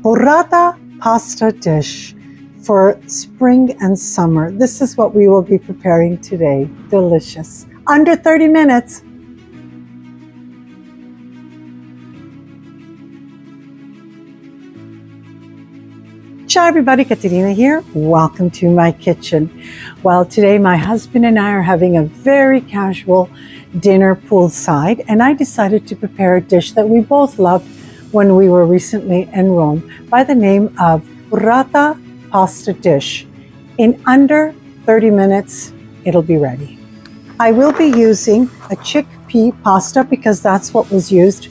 Burrata pasta dish for spring and summer. This is what we will be preparing today. Delicious. Under 30 minutes. Ciao everybody, Caterina here. Welcome to my kitchen. Well, today my husband and I are having a very casual dinner poolside, and I decided to prepare a dish that we both loved when we were recently in Rome by the name of Burrata pasta dish. In under 30 minutes, it'll be ready. I will be using a chickpea pasta because that's what was used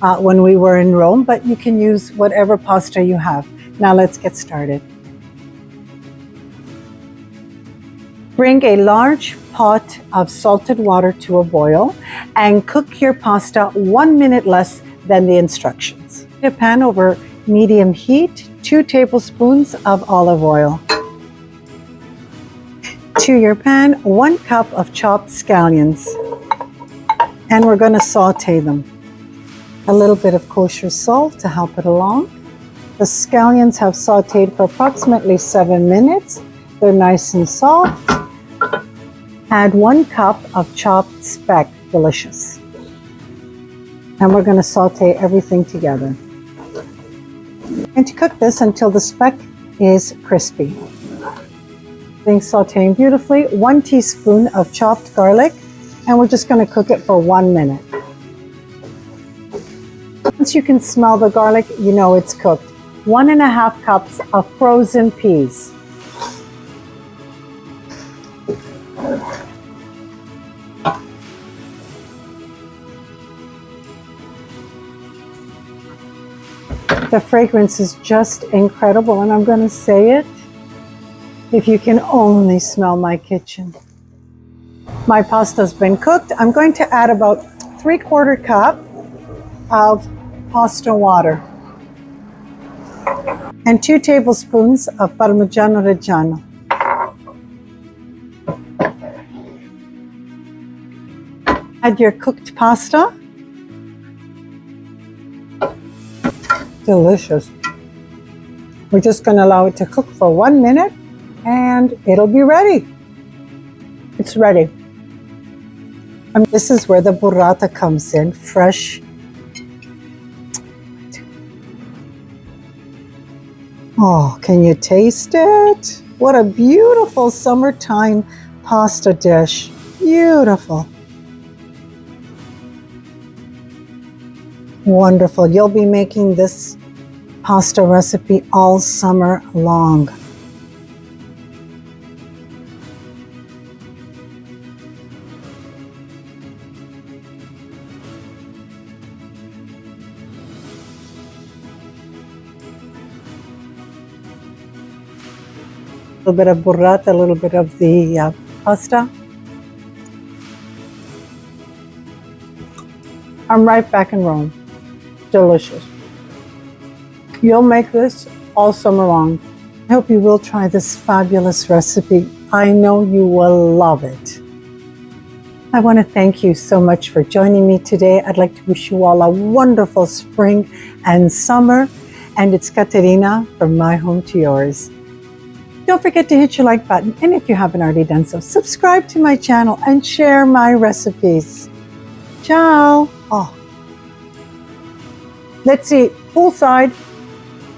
when we were in Rome, but you can use whatever pasta you have. Now let's get started. Bring a large pot of salted water to a boil and cook your pasta 1 minute less than the instructions. A pan over medium heat, 2 tablespoons of olive oil. To your pan, 1 cup of chopped scallions. And we're going to saute them. A little bit of kosher salt to help it along. The scallions have sauteed for approximately 7 minutes. They're nice and soft. Add 1 cup of chopped speck, delicious. And we're going to saute everything together. And to cook this until the speck is crispy. Things sauteing beautifully. 1 teaspoon of chopped garlic, and we're just going to cook it for 1 minute. Once you can smell the garlic, you know it's cooked. 1.5 cups of frozen peas. The fragrance is just incredible, and I'm going to say it. If you can only smell my kitchen. My pasta's been cooked. I'm going to add about 3/4 cup of pasta water. And 2 tablespoons of Parmigiano Reggiano. Add your cooked pasta. Delicious. We're just going to allow it to cook for 1 minute and it'll be ready. It's ready. And this is where the burrata comes in, fresh. Oh, can you taste it? What a beautiful summertime pasta dish. Beautiful. Wonderful. You'll be making this pasta recipe all summer long. A little bit of burrata, a little bit of the pasta. I'm right back in Rome. Delicious. You'll make this all summer long. I hope you will try this fabulous recipe. I know you will love it. I want to thank you so much for joining me today. I'd like to wish you all a wonderful spring and summer. And it's Caterina from my home to yours. Don't forget to hit your like button, and if you haven't already done so, subscribe to my channel and share my recipes. Ciao! Oh. Let's see, poolside.